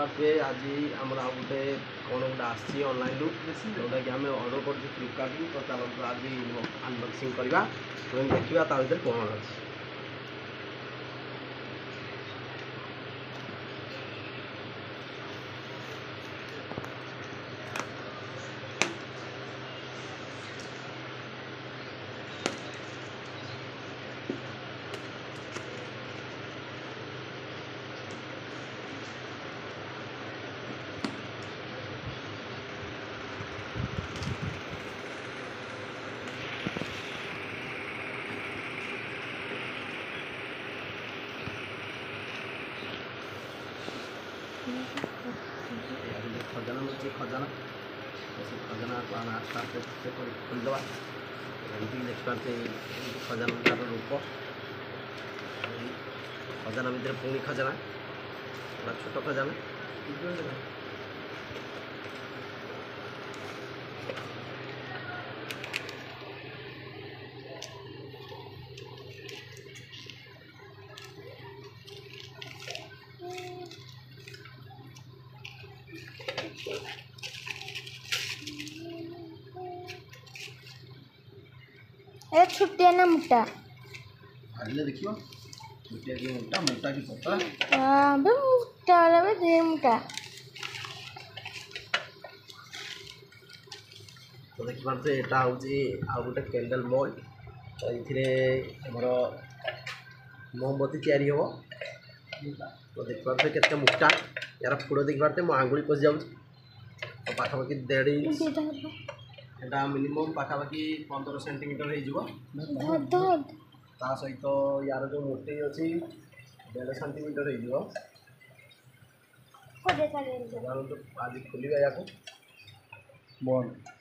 फ्लिपकार्ट आज आम गोटे कौन गोटे आसी ऑनलाइन जोटा कि आम ऑर्डर कर फ्लिपकार्ट तो चलते आज अनबॉक्सिंग करवा देखा ता भर कौन अच्छी खजाना मिलती खजाना खजाना को आम आस्ते आस्ते खोलदे एमती देखिपारे खजाना तार रूप खजाना भितर पुणी खजाना छोट खजाना ए छुट्टिया ना मोटा आले देखियो छुट्टिया की मोटा मोटा की पतला हां बे मोटा वाला बे दे मोटा तो देखि पारते एटा होची आ गोटे कैंडल मोल्ड तो इथिरे हमर मोमबत्ती तैयारी हो तो देखि पारते केते मोटा यार फोटो देखि पारते मो आंगुली पस जाउ तो पाखापाखि 1.5 इंच एटा मिनिमम पाखापाखि 15 सेंटीमीटर हो ता सहित यार जो मोटे अच्छी 1.5 सेंटीमीटर हो आज खोलिया या बंद